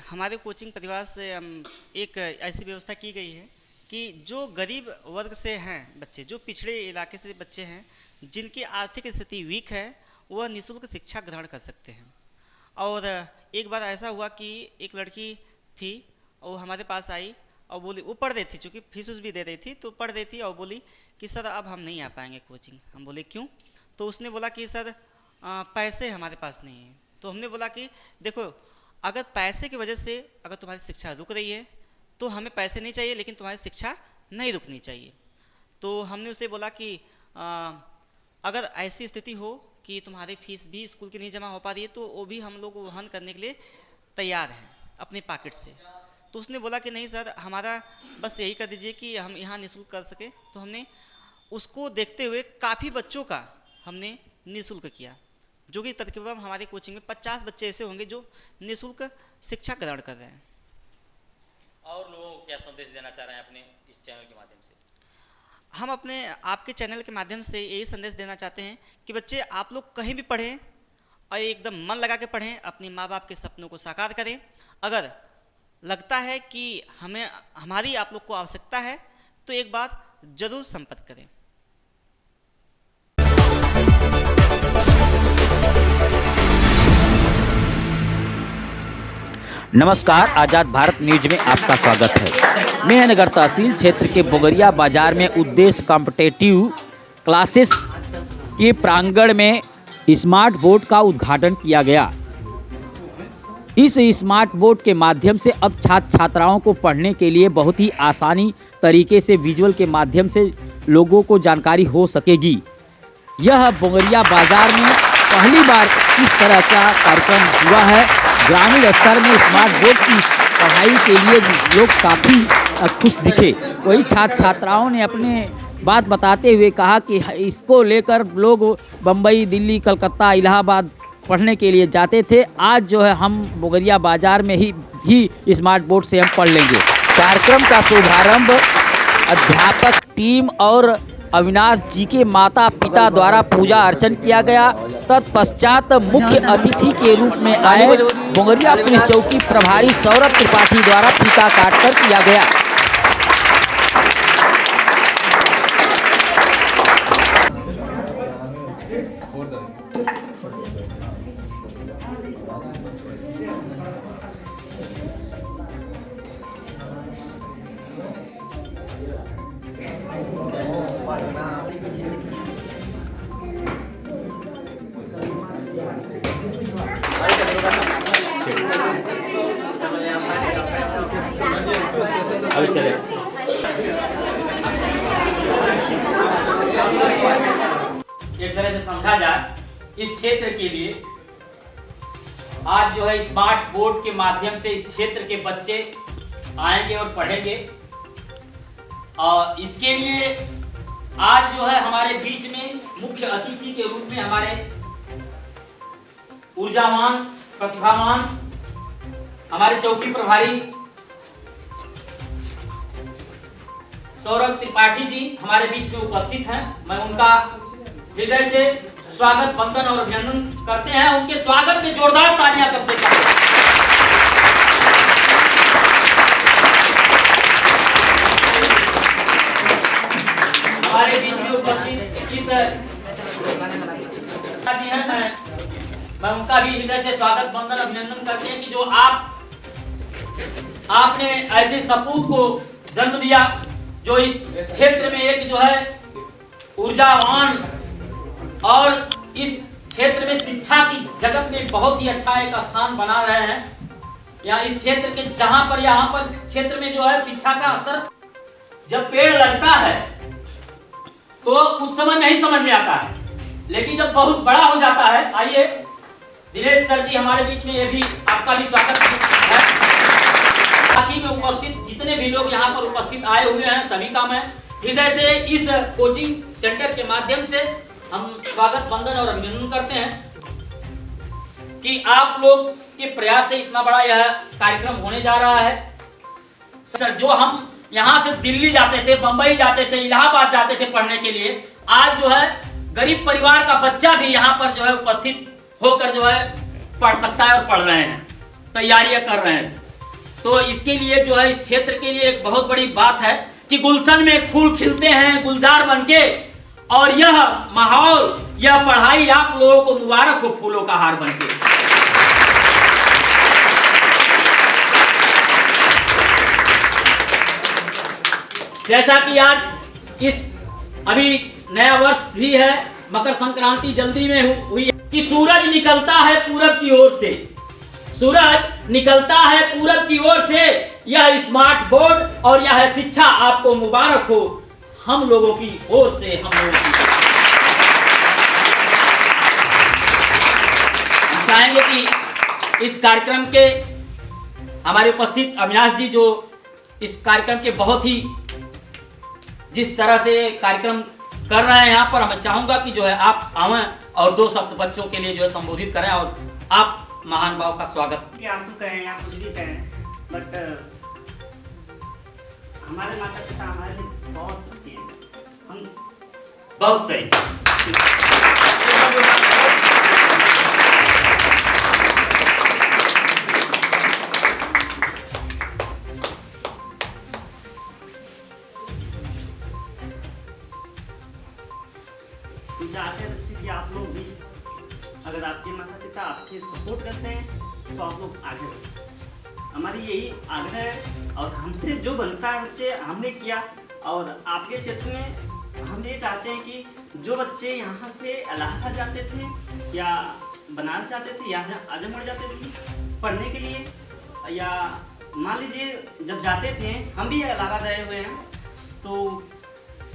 हमारे कोचिंग परिवार से हम एक ऐसी व्यवस्था की गई है कि जो गरीब वर्ग से हैं बच्चे, जो पिछड़े इलाके से बच्चे हैं, जिनकी आर्थिक स्थिति वीक है, वह निःशुल्क शिक्षा ग्रहण कर सकते हैं। और एक बार ऐसा हुआ कि एक लड़की थी, वो हमारे पास आई और बोली, वो पढ़ रही थी, चूँकि फीस भी दे रही थी, तो पढ़ रही थी और बोली कि सर अब हम नहीं आ पाएंगे कोचिंग। हम बोले क्यों? तो उसने बोला कि सर पैसे हमारे पास नहीं हैं। तो हमने बोला कि देखो, अगर पैसे की वजह से अगर तुम्हारी शिक्षा रुक रही है तो हमें पैसे नहीं चाहिए, लेकिन तुम्हारी शिक्षा नहीं रुकनी चाहिए। तो हमने उसे बोला कि अगर ऐसी स्थिति हो कि तुम्हारी फीस भी स्कूल की नहीं जमा हो पा रही है तो वो भी हम लोग वहन करने के लिए तैयार हैं अपने पॉकेट से। तो उसने बोला कि नहीं सर, हमारा बस यही कर दीजिए कि हम यहाँ निःशुल्क कर सके। तो हमने उसको देखते हुए काफ़ी बच्चों का हमने निःशुल्क किया, जो कि तकरीबन हमारे कोचिंग में 50 बच्चे ऐसे होंगे जो निःशुल्क शिक्षा ग्रहण कर रहे हैं। और लोगों को क्या संदेश देना चाह रहे हैं अपने इस चैनल के माध्यम से? हम अपने आपके चैनल के माध्यम से यही संदेश देना चाहते हैं कि बच्चे आप लोग कहीं भी पढ़ें और एकदम मन लगा के पढ़ें, अपने माँ बाप के सपनों को साकार करें। अगर लगता है कि हमारी आप लोग को आवश्यकता है तो एक बार ज़रूर संपर्क करें। नमस्कार, आज़ाद भारत न्यूज में आपका स्वागत है। मेहनगर तहसील क्षेत्र के बोगरिया बाजार में उद्देश्य कॉम्पिटेटिव क्लासेस के प्रांगण में स्मार्ट बोर्ड का उद्घाटन किया गया। इस स्मार्ट बोर्ड के माध्यम से अब छात्र छात्राओं को पढ़ने के लिए बहुत ही आसानी तरीके से विजुअल के माध्यम से लोगों को जानकारी हो सकेगी। यह बोगरिया बाजार में पहली बार इस तरह का कार्यक्रम हुआ है। ग्रामीण स्तर में स्मार्ट बोर्ड की पढ़ाई के लिए लोग काफ़ी खुश दिखे। वही छात्र छात्राओं ने अपने बात बताते हुए कहा कि इसको लेकर लोग बम्बई, दिल्ली, कलकत्ता, इलाहाबाद पढ़ने के लिए जाते थे। आज जो है हम बोगरिया बाजार में ही स्मार्ट बोर्ड से हम पढ़ लेंगे। कार्यक्रम का शुभारंभ अध्यापक टीम और अविनाश जी के माता पिता द्वारा पूजा अर्चन किया गया। तत्पश्चात मुख्य अतिथि के रूप में आए बोगरिया पुलिस चौकी प्रभारी सौरभ त्रिपाठी द्वारा फीता काटकर किया गया। अभी चले एक तरह से समझा जाए, इस क्षेत्र के लिए आज जो है स्मार्ट बोर्ड के माध्यम से इस क्षेत्र के बच्चे आएंगे और पढ़ेंगे। और इसके लिए आज जो है हमारे बीच में मुख्य अतिथि के रूप में हमारे ऊर्जावान, प्रतिभावान हमारे चौकी प्रभारी सौरभ त्रिपाठी जी हमारे बीच में उपस्थित हैं। मैं उनका हृदय से स्वागत, वंदन और अभिनंदन करते हैं। उनके स्वागत में जोरदार तालियां कब से हमारे बीच में उपस्थित इस जी हैं, मैं उनका भी हृदय से स्वागत, वंदन, अभिनंदन करते हैं कि जो आपने ऐसे सपूत को जन्म दिया जो इस क्षेत्र में एक जो है ऊर्जावान और इस क्षेत्र में शिक्षा की जगत में बहुत ही अच्छा एक स्थान बना रहे हैं। यहाँ इस क्षेत्र के यहाँ पर क्षेत्र में जो है शिक्षा का स्तर, जब पेड़ लगता है तो उस समय नहीं समझ में आता है, लेकिन जब बहुत बड़ा हो जाता है। आइए दिनेश सर जी हमारे बीच में, ये भी आपका भी स्वागत है। साथी में उपस्थित जितने भी लोग यहाँ पर उपस्थित आए हुए हैं सभी का मैं हृदय से इस कोचिंग सेंटर के माध्यम से हम स्वागत, वंदन और अभिनंदन करते हैं कि आप लोग के प्रयास से इतना बड़ा यह कार्यक्रम होने जा रहा है। सर, जो हम यहाँ से दिल्ली जाते थे, बंबई जाते थे, इलाहाबाद जाते थे पढ़ने के लिए, आज जो है गरीब परिवार का बच्चा भी यहाँ पर जो है उपस्थित होकर जो है पढ़ सकता है और पढ़ रहे हैं, तैयारियां कर रहे हैं। तो इसके लिए जो है इस क्षेत्र के लिए एक बहुत बड़ी बात है कि गुलशन में फूल खिलते हैं गुलजार बनके, और यह माहौल, यह पढ़ाई आप लोगों को मुबारक हो फूलों का हार बनके। जैसा कि आज इस अभी नया वर्ष भी है, मकर संक्रांति जल्दी में हुई है कि सूरज निकलता है पूरब की ओर से, सूरज निकलता है पूरब की ओर से। यह स्मार्ट बोर्ड और यह शिक्षा आपको मुबारक हो हम लोगों की ओर से, हम लोगों की। हम चाहेंगे कि इस कार्यक्रम के हमारे उपस्थित अविनाश जी जो इस कार्यक्रम के बहुत ही जिस तरह से कार्यक्रम कर रहे हैं यहाँ पर, मैं चाहूँगा कि जो है आप आवें और 2 शब्द बच्चों के लिए जो है संबोधित करें और आप महान भाव का स्वागत। आंसू कहें या कुछ भी कहें, बट हमारे माता पिता हमारे लिए बहुत कुछ किए हैं। हम बहुत सही। चाहते हैं बच्चे कि आप लोग भी, अगर आपके माता पिता आपके सपोर्ट करते हैं तो आप लोग आगे बढ़ें। हमारी यही आग्रह है और हमसे जो बनता है बच्चे हमने किया। और आपके क्षेत्र में हम ये चाहते हैं कि जो बच्चे यहाँ से इलाहाबाद जाते थे या बनारस जाते थे या आजमगढ़ जाते थे पढ़ने के लिए, या मान लीजिए जब जाते थे, हम भी इलाहाबाद आए हुए हैं, तो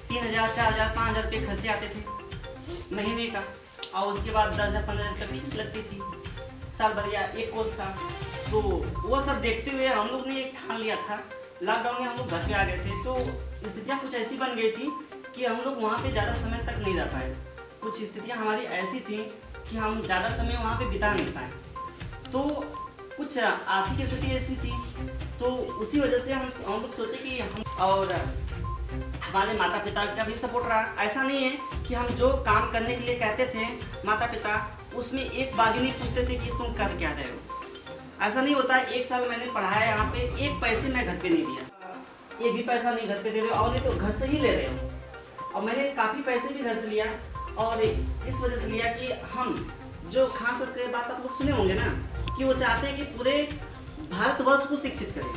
3000, 4000, 5000 रुपये खर्चे आते थे महीने का, और उसके बाद 10,000, 15,000 का फीस लगती थी साल भर या एक कोर्स का। तो वो सब देखते हुए हम लोग ने एक ठान लिया था, लॉकडाउन में हम लोग घर पे आ गए थे, तो स्थितियाँ कुछ ऐसी बन गई थी कि हम लोग वहाँ पे ज़्यादा समय तक नहीं रह पाए। कुछ स्थितियाँ हमारी ऐसी थी कि हम ज़्यादा समय वहाँ पे बिता नहीं पाए, तो कुछ आर्थिक स्थिति ऐसी थी, तो उसी वजह से हम लोग सोचे कि हम, और हमारे माता पिता का भी सपोर्ट रहा। ऐसा नहीं है कि हम जो काम करने के लिए कहते थे माता पिता, उसमें एक बात भी नहीं पूछते थे कि तुम कर क्या रहे हो। ऐसा नहीं होता। 1 साल मैंने पढ़ाया यहाँ पे, 1 पैसे मैं घर पे नहीं दिया, एक भी पैसा नहीं घर पे दे रहे हो, और नहीं तो घर से ही ले रहे हो। और मैंने काफ़ी पैसे भी घर से लिया, और इस वजह से लिया कि हम जो खान सर की बात आप लोग सुने होंगे ना, कि वो चाहते हैं कि पूरे भारतवर्ष को शिक्षित करें,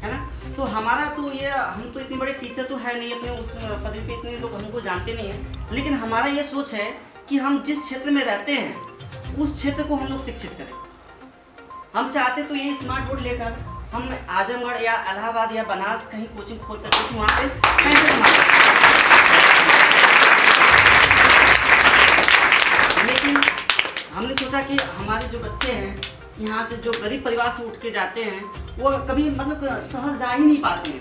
है ना। तो हमारा तो ये, हम तो इतने बड़े टीचर तो है नहीं, अपने उस पदवी पे इतने लोग हमको जानते नहीं हैं, लेकिन हमारा ये सोच है कि हम जिस क्षेत्र में रहते हैं उस क्षेत्र को हम लोग शिक्षित करें। हम चाहते तो ये स्मार्ट बोर्ड लेकर हम आजमगढ़ या इलाहाबाद या बनारस कहीं कोचिंग खोल सकते थे, वहाँ पे पैसे कमा सकते। लेकिन हमने सोचा कि हमारे जो बच्चे हैं यहाँ से, जो गरीब परिवार से उठ के जाते हैं, वो कभी मतलब शहर जा ही नहीं पाते हैं।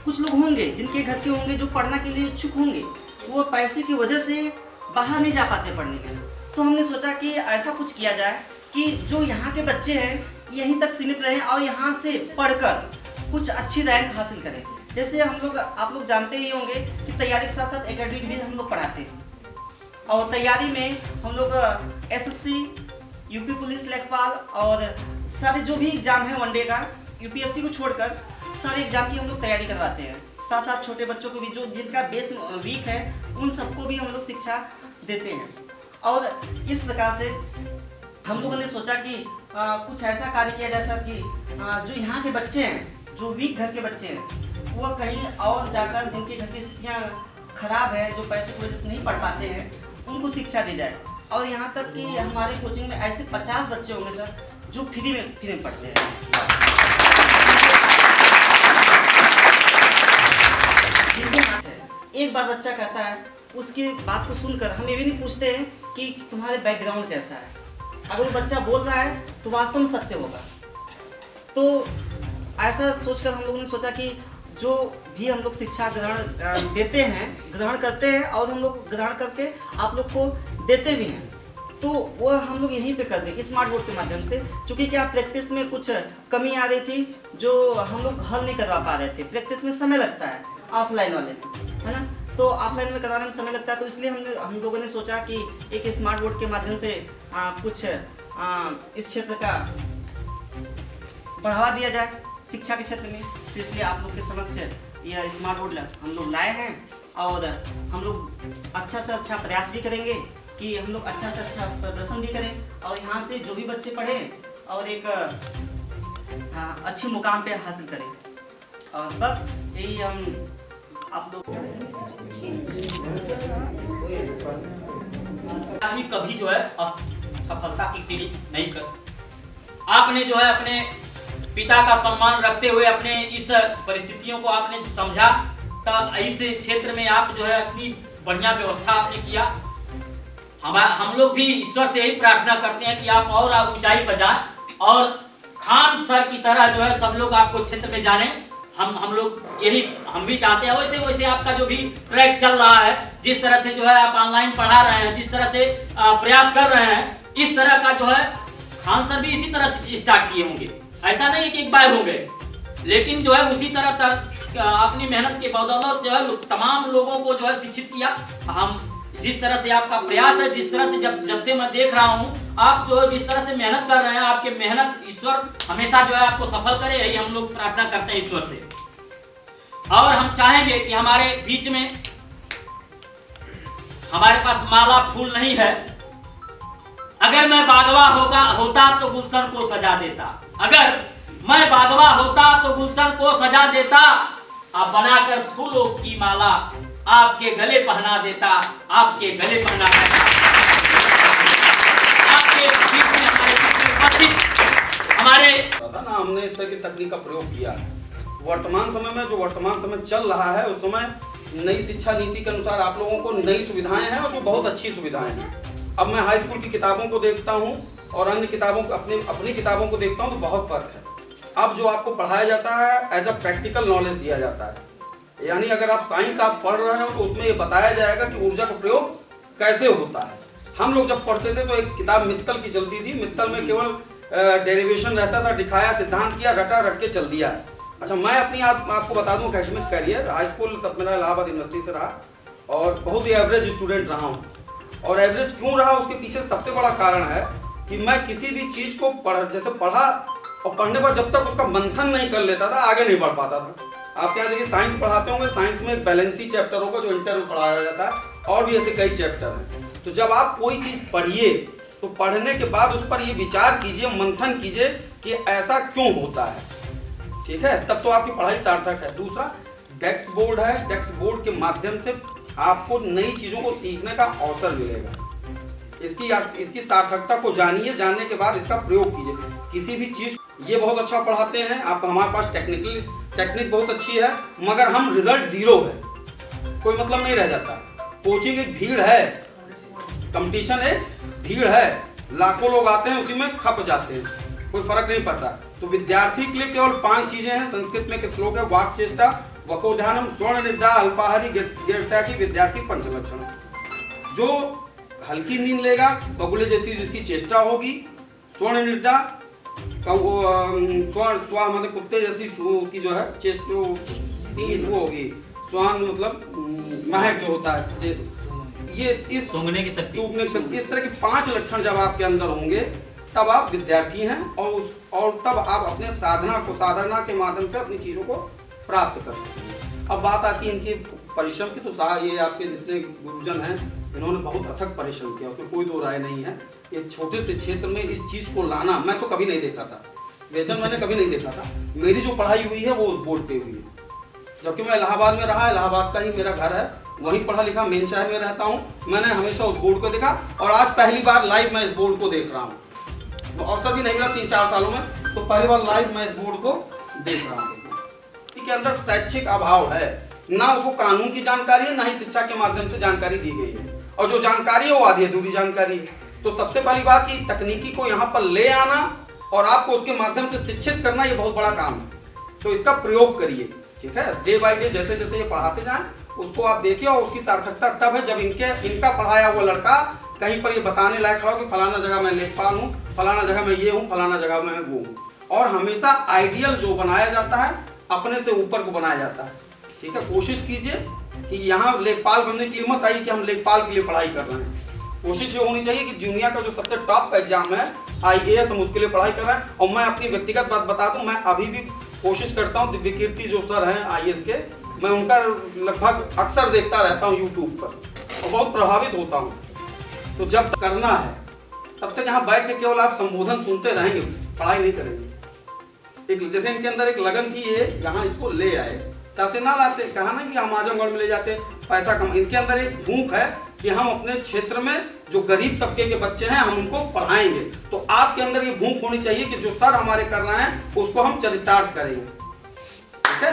कुछ लोग होंगे जिनके घर के होंगे जो पढ़ना के लिए इच्छुक होंगे, वो पैसे की वजह से बाहर नहीं जा पाते पढ़ने के लिए। तो हमने सोचा कि ऐसा कुछ किया जाए कि जो यहाँ के बच्चे हैं यहीं तक सीमित रहें और यहाँ से पढ़कर कुछ अच्छी रैंक हासिल करें। जैसे हम लोग, आप लोग जानते ही होंगे कि तैयारी के साथ साथ एकेडमिक भी हम लोग पढ़ाते हैं, और तैयारी में हम लोग SSC, यूपी पुलिस, लेखपाल और सारे जो भी एग्जाम है वनडे का, यूपीएससी को छोड़कर सारे एग्जाम की हम लोग तैयारी करवाते हैं। साथ साथ छोटे बच्चों को भी, जो जिनका बेस वीक है, उन सबको भी हम लोग शिक्षा देते हैं। और इस प्रकार से हम लोगों ने सोचा कि कुछ ऐसा कार्य किया जाए सर कि जो यहाँ के बच्चे हैं, जो वीक घर के बच्चे हैं, वो कहीं और जाकर जिनके घर की स्थितियाँ खराब है, जो पैसे की वजह से नहीं पढ़ पाते हैं, उनको शिक्षा दी जाए। और यहाँ तक कि हमारे कोचिंग में ऐसे 50 बच्चे होंगे सर जो फ्री में पढ़ते हैं। एक बार बच्चा कहता है, उसकी बात को सुनकर हम ये भी नहीं पूछते हैं कि तुम्हारे बैकग्राउंड कैसा है। अगर वो बच्चा बोल रहा है तो वास्तव में सत्य होगा। तो ऐसा सोचकर हम लोगों ने सोचा कि जो भी हम लोग शिक्षा ग्रहण करते हैं और हम लोग ग्रहण करके आप लोग को देते भी हैं, तो वो हम लोग यहीं पे कर दें स्मार्ट बोर्ड के माध्यम से। चूँकि क्या प्रैक्टिस में कुछ कमी आ रही थी जो हम लोग हल नहीं करवा पा रहे थे। प्रैक्टिस में समय लगता है ऑफलाइन वाले में, है ना, तो ऑफलाइन में कराने में समय लगता है। तो इसलिए हम लोगों ने सोचा कि एक स्मार्ट बोर्ड के माध्यम से कुछ इस क्षेत्र का बढ़ावा दिया जाए, शिक्षा के क्षेत्र में। तो इसलिए आप लोग के समक्ष यह स्मार्ट बोर्ड हम लोग लाए हैं और हम लोग अच्छा से अच्छा प्रयास भी करेंगे कि हम लोग अच्छा से अच्छा प्रदर्शन भी करें और यहाँ से जो भी बच्चे पढ़े और एक अच्छी मुकाम पे हासिल करें। और बस यही हम आप लोग आदमी कभी जो है सफलता की सीढ़ी नहीं कर। आपने जो है अपने पिता का सम्मान रखते हुए अपने इस परिस्थितियों को आपने समझा, तो इस क्षेत्र में आप जो है अपनी बढ़िया व्यवस्था आपने किया। हम लोग भी ईश्वर से यही प्रार्थना करते हैं कि आप और ऊंचाई पर जाएं और खान सर की तरह जो है सब लोग आपको क्षेत्र में जाने। हम लोग यही हम भी चाहते हैं। वैसे आपका जो भी ट्रैक चल रहा है, जिस तरह से जो है आप ऑनलाइन पढ़ा रहे हैं, जिस तरह से प्रयास कर रहे हैं, इस तरह का जो है खान सर भी इसी तरह से स्टार्ट किए होंगे। ऐसा नहीं कि एक बार हो गए, लेकिन जो है उसी तरह अपनी मेहनत के बदौलत जो है तमाम लोगों को जो है शिक्षित किया। हम जिस तरह से आपका प्रयास है, जिस तरह से जब से मैं देख रहा हूँ, आप जो जिस तरह से मेहनत कर रहे हैं, आपके मेहनत ईश्वर हमेशा जो है आपको सफल करे, यही हम लोग प्रार्थना करते हैं ईश्वर से। और हम चाहेंगे कि हमारे बीच में हमारे पास माला फूल नहीं है। अगर मैं बागवा होता तो गुलशन को सजा देता। अगर मैं बागवा होता तो गुलशन को सजा देता। आप बनाकर फूलों की माला आपके गले पहना देता। आपके गले पहना देता। आपके बीच में हमारे ना हमने इस तरह की तकनीक का प्रयोग किया है। वर्तमान समय में जो वर्तमान समय चल रहा है, उस समय नई शिक्षा नीति के अनुसार आप लोगों को नई सुविधाएं हैं और जो बहुत अच्छी सुविधाएं हैं। अब मैं हाई स्कूल की किताबों को देखता हूं और अन्य किताबों को अपनी किताबों को देखता हूं तो बहुत फर्क है। अब जो आपको पढ़ाया जाता है एज अ प्रैक्टिकल नॉलेज दिया जाता है। यानी अगर आप साइंस आप पढ़ रहे हो तो उसमें ये बताया जाएगा कि ऊर्जा का प्रयोग कैसे होता है। हम लोग जब पढ़ते थे तो एक किताब मित्तल की चलती थी। मित्तल में केवल डेरिवेशन रहता था, दिखाया, सिद्धांत किया, रटा रट के चल दिया। अच्छा, मैं अपनी आपको बता दूं एकेडमिक करियर हाई स्कूल सब मेरा इलाहाबाद यूनिवर्सिटी से रहा और बहुत ही एवरेज स्टूडेंट रहा हूँ। और एवरेज क्यों रहा, उसके पीछे सबसे बड़ा कारण है कि मैं किसी भी चीज़ को जैसे पढ़ा और पढ़ने पर जब तक उसका मंथन नहीं कर लेता था आगे नहीं बढ़ पाता था। आप क्या देखिए साइंस पढ़ाते होंगे, साइंस में एक बैलेंसी चैप्टर होगा जो इंटर में पढ़ाया जाता है और भी ऐसे कई चैप्टर हैं। तो जब आप कोई चीज़ पढ़िए तो पढ़ने के बाद उस पर ये विचार कीजिए, मंथन कीजिए कि ऐसा क्यों होता है, ठीक है, तब तो आपकी पढ़ाई सार्थक है। दूसरा डेस्क बोर्ड है, डेस्क बोर्ड के माध्यम से आपको नई चीज़ों को सीखने का अवसर मिलेगा। इसकी सार्थकता को जानिए, जानने के बाद इसका प्रयोग कीजिए। किसी भी चीज़ ये बहुत अच्छा पढ़ाते हैं आप, हमारे पास टेक्निक बहुत अच्छी है, मगर हम रिजल्ट जीरो है, कोई मतलब नहीं रह जाता। कोचिंग एक भीड़ है, कंपटीशन है, भीड़ है, लाखों लोग आते हैं, उसी में खप जाते हैं, कोई फर्क नहीं पड़ता। तो विद्यार्थी के लिए केवल 5 चीजें हैं। संस्कृत में एक श्लोक है, वाक चेष्टा, वकोध्यानम, स्वर्ण निद्रा, अल्पाहारी, गिरता की विद्यार्थी पंचलक्षण। जो हल्की नींद लेगा, बगुले जैसी जिसकी चेष्टा होगी, स्वर्ण निद्रा का मतलब कुत्ते जैसी की जो है चेष्टा वो होगी, स्वान मतलब महक जो होता है, ये इस सूंघने की शक्ति, इस तरह के 5 लक्षण जब आपके अंदर होंगे तब आप विद्यार्थी हैं और तब आप अपने साधना के माध्यम से अपनी चीज़ों को प्राप्त कर सकते हैं। अब बात आती है इनके परिश्रम की, तो ये आपके जितने गुरुजन हैं इन्होंने बहुत अथक परिश्रम किया, उसमें कोई दो राय नहीं है। इस छोटे से क्षेत्र में इस चीज़ को लाना मैं तो कभी नहीं देखा था, वैसे मैंने कभी नहीं देखा था। मेरी जो पढ़ाई हुई है वो उस बोर्ड पे हुई है, जबकि मैं इलाहाबाद में रहा, इलाहाबाद का ही मेरा घर है, वहीं पढ़ा लिखा, मेन शहर में रहता हूँ। मैंने हमेशा उस बोर्ड को देखा और आज पहली बार लाइव मैं इस बोर्ड को देख रहा हूँ। तो अवसर भी नहीं मिला 3-4 सालों में, तो पहली बार लाइव मैं इस बोर्ड को देख रहा हूँ। के अंदर शैक्षिक अभाव है, ना उसको कानून की जानकारी है, ना ही शिक्षा के माध्यम से जानकारी दी गई है, और जो जानकारी है वो आधी अधूरी जानकारी है। तो सबसे पहली बात कि तकनीकी को यहाँ पर ले आना और आपको उसके माध्यम से शिक्षित करना, ये बहुत बड़ा काम है। तो इसका प्रयोग करिए, ठीक है, डे बाय डे जैसे जैसे ये पढ़ाते जाएं उसको आप देखिए, और उसकी सार्थकता तब है जब इनका पढ़ाया हुआ लड़का कहीं पर ये बताने लायक खड़ा हो कि फलाना जगह मैं लेखपाल हूँ, फलाना जगह मैं ये हूँ, फलाना जगह मैं वो हूँ। और हमेशा आइडियल जो बनाया जाता है अपने से ऊपर को बनाया जाता है, ठीक है। कोशिश कीजिए कि यहाँ लेखपाल बनने के लिए मत आइए कि हम लेखपाल के लिए पढ़ाई कर रहे हैं। कोशिश ये होनी चाहिए कि जूनियर का जो सबसे टॉप एग्जाम है IAS, हम उसके लिए पढ़ाई कर रहे हैं। और मैं अपनी व्यक्तिगत बात बता दूं, मैं अभी भी कोशिश करता हूँ दिव्य कीर्ति जो सर हैं IAS के, मैं उनका लगभग अक्सर देखता रहता हूँ यूट्यूब पर और बहुत प्रभावित होता हूँ। तो जब तक करना है तब तक यहाँ बैठ के केवल आप संबोधन सुनते रहेंगे, पढ़ाई नहीं करेंगे। एक जैसे इनके अंदर एक लगन थी, ये यहाँ इसको ले आए, चाहते ना लाते, कहा ना कि हम आजमगढ़ में ले जाते पैसा कम। इनके अंदर एक भूख है कि हम अपने क्षेत्र में जो गरीब तबके के बच्चे हैं हम उनको पढ़ाएंगे। तो आपके अंदर ये भूख होनी चाहिए कि जो सर हमारे कर रहे हैं उसको हम चरितार्थ करेंगे। ठीक है,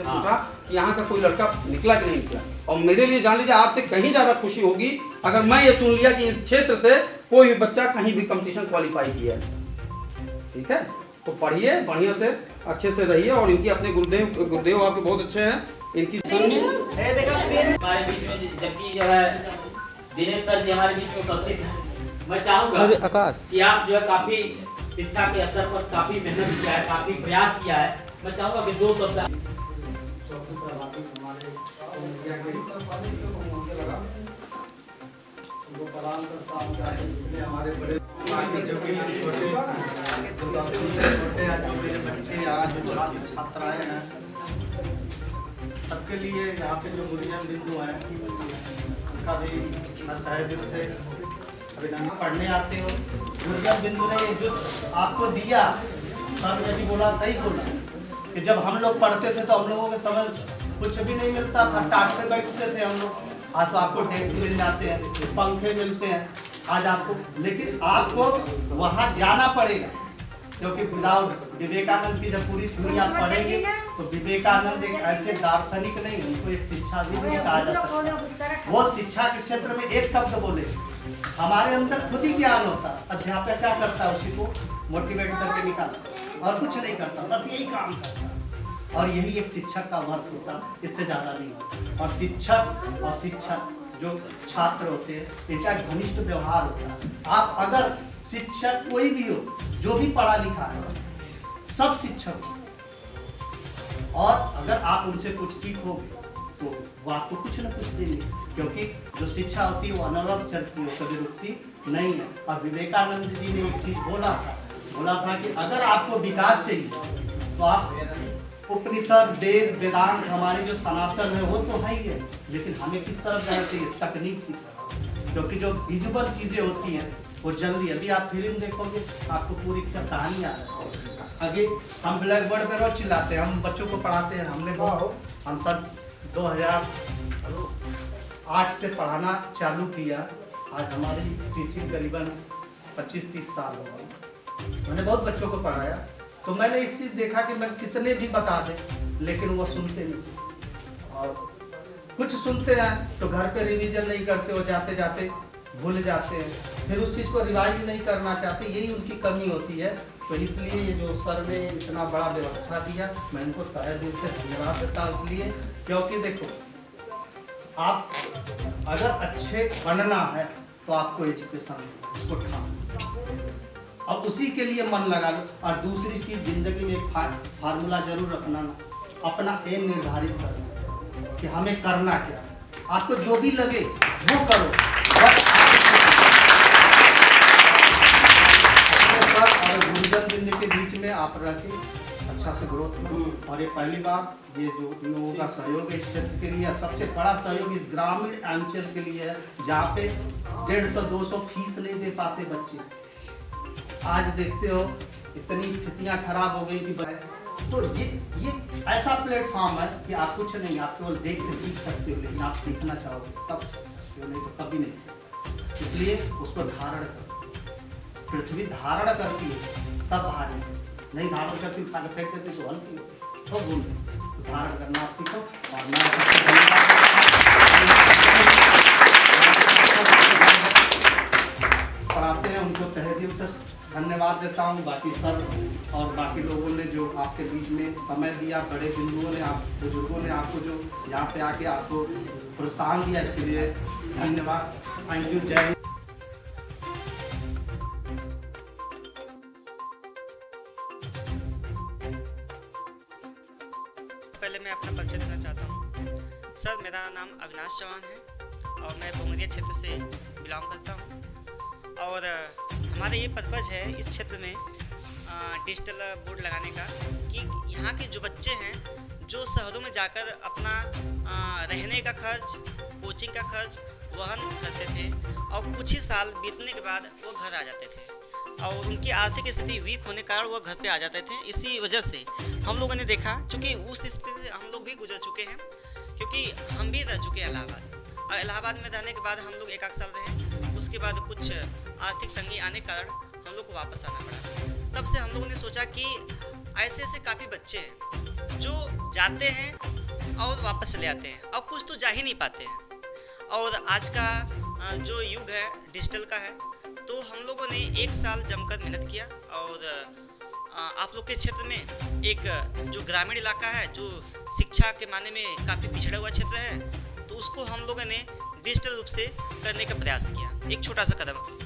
पूछा कि यहाँ का कोई लड़का निकला कि नहीं निकला, और मेरे लिए जान लीजिए आपसे कहीं ज्यादा खुशी होगी अगर मैं ये सुन लिया कि इस क्षेत्र से कोई भी बच्चा कहीं भी कंपटीशन क्वालिफाई किया है। ठीक है, तो पढ़िए, बढ़िया से अच्छे से रहिए, और इनकी अपने गुरुदेव आपके बहुत अच्छे हैं, इनकी हमारे बीच में जबकि जो है दिनेश सर जी हमारे बीच में उपस्थित हैं, मैं चाहूँगा कि आप जो है काफी शिक्षा के स्तर पर काफी मेहनत किया है, काफी प्रयास किया है। मैं चाहूँगा कि 2 शब्द हमारे बड़े जो भी छोटे बच्चे आज छात्राएं हैं, सबके लिए यहाँ पे जो मुरीजन बिंदु हैं उनका भी तहे दिल से अभिनंदन। पढ़ने आते हो, मुरीजन बिंदु ने ये जो आपको दिया, सर ने भी बोला, सही बोला कि जब हम लोग पढ़ते थे तो हम लोगों के समझ कुछ भी नहीं मिलता था, टाट से बैठते थे हम लोग। आज तो आपको डेस्क मिल जाते हैं, पंखे मिलते हैं आज आपको, लेकिन आपको वहाँ जाना पड़ेगा, क्योंकि विदाउट विवेकानंद की जब पूरी दुनिया पढ़ेंगे तो विवेकानंद एक ऐसे दार्शनिक नहीं, उनको एक शिक्षा भी नहीं कहा जा सकता। वो शिक्षा के क्षेत्र में एक शब्द बोले, हमारे अंदर खुद ही ज्ञान होता है, अध्यापक क्या करता है उसी को मोटिवेट करके निकालता और कुछ नहीं करता, बस यही काम करता है। और यही एक शिक्षक का वर्क होता है, इससे ज़्यादा नहीं होता। और शिक्षक जो छात्र होते हैं इनका घनिष्ठ व्यवहार होता है। आप अगर शिक्षक कोई भी हो, जो भी पढ़ा लिखा है, सब शिक्षक हो, और अगर आप उनसे कुछ सीखोगे तो वो आपको कुछ न कुछ देंगे, क्योंकि जो शिक्षा होती है वो अनवरत चलती है, कभी रुकती नहीं है। और विवेकानंद जी ने एक चीज बोला था कि अगर आपको विकास चाहिए तो आप उपनिषद, वेद, वेदांत, हमारे जो सनातन है वो तो है ही है, लेकिन हमें किस तरफ जाना चाहिए? तकनीक की तरफ, क्योंकि जो विजुअल चीजें होती हैं वो जल्दी, अभी आप फिल्म देखोगे आपको पूरी कहानी आ जाएगी। आगे हम ब्लैक बोर्ड पे रोज चिल्लाते हैं, हम बच्चों को पढ़ाते हैं, हम सब 2008 से पढ़ाना चालू किया। आज हमारी टीचिंग करीबन 25-30 साल हो गई, मैंने बहुत बच्चों को पढ़ाया। तो मैंने एक चीज़ देखा कि मैं कितने भी बता दें लेकिन वो सुनते नहीं, और कुछ सुनते हैं तो घर पे रिवीजन नहीं करते, वो जाते जाते भूल जाते हैं, फिर उस चीज़ को रिवाइज नहीं करना चाहते, यही उनकी कमी होती है। तो इसलिए ये जो सर ने इतना बड़ा व्यवस्था दिया, मैं इनको तहे दिल से धन्यवाद देता हूँ। इसलिए क्योंकि देखो, आप अगर अच्छे बनना है तो आपको एजुकेशन उसको ठान, अब उसी के लिए मन लगा लो। और दूसरी चीज़, जिंदगी में एक फार्मूला जरूर रखना ना, अपना एम निर्धारित करना कि हमें करना क्या, आपको जो भी लगे वो करो। और गुरुजन बिंदु के बीच में आप रह के अच्छा से ग्रोथ करो। और ये पहली बात, ये जो इन लोगों का सहयोग इस क्षेत्र के लिए, सबसे बड़ा सहयोग इस ग्रामीण अंचल के लिए है, जहाँ पे 150-200 फीस नहीं दे पाते बच्चे। आज देखते हो इतनी स्थितियाँ खराब हो गई कि तो ये ऐसा प्लेटफॉर्म है कि आप कुछ नहीं, आप केवल देख के सीख सकते हो, लेकिन आप सीखना चाहोगे तब सीख सकते हो, नहीं तो कभी नहीं सीख सकते। इसलिए उसको धारण करो, पृथ्वी धारण करती है तब बाहर नहीं धारण करती, उठा के फेंक देती तो हल्की होती, तो भूल तो धारण करना आप सीखो। और मैं पढ़ाते हैं उनको तहे दिल से धन्यवाद देता हूँ। बाकी सर और बाकी लोगों ने जो आपके बीच में समय दिया, बड़े बिंदुओं ने, आप बुजुर्गों ने आपको जो यहाँ पे आके आपको प्रोत्साहन दिया, इसके लिए धन्यवाद। Thank you. जय हिंद। पहले मैं अपना परिचय देना चाहता हूँ। सर, मेरा नाम अविनाश चौहान है और मैं बोमरिया क्षेत्र से बिलोंग करता हूँ। और हमारा ये पर्पज़ है इस क्षेत्र में डिजिटल बोर्ड लगाने का कि यहाँ के जो बच्चे हैं जो शहरों में जाकर अपना रहने का खर्च, कोचिंग का खर्च वहन करते थे और कुछ ही साल बीतने के बाद वो घर आ जाते थे और उनकी आर्थिक स्थिति वीक होने के कारण वो घर पे आ जाते थे। इसी वजह से हम लोगों ने देखा, क्योंकि उस स्थिति से हम लोग भी गुजर चुके हैं, क्योंकि हम भी रह चुके हैं इलाहाबाद। और इलाहाबाद में रहने के बाद हम लोग 1 साल रहे, उसके बाद कुछ आर्थिक तंगी आने के कारण हम लोग को वापस आना पड़ा। तब से हम लोगों ने सोचा कि ऐसे ऐसे काफ़ी बच्चे हैं जो जाते हैं और वापस चले आते हैं और कुछ तो जा ही नहीं पाते हैं। और आज का जो युग है डिजिटल का है, तो हम लोगों ने 1 साल जमकर मेहनत किया और आप लोग के क्षेत्र में एक जो ग्रामीण इलाका है, जो शिक्षा के माने में काफ़ी पिछड़ा हुआ क्षेत्र है, तो उसको हम लोगों ने डिजिटल रूप से करने का प्रयास किया। एक छोटा सा कदम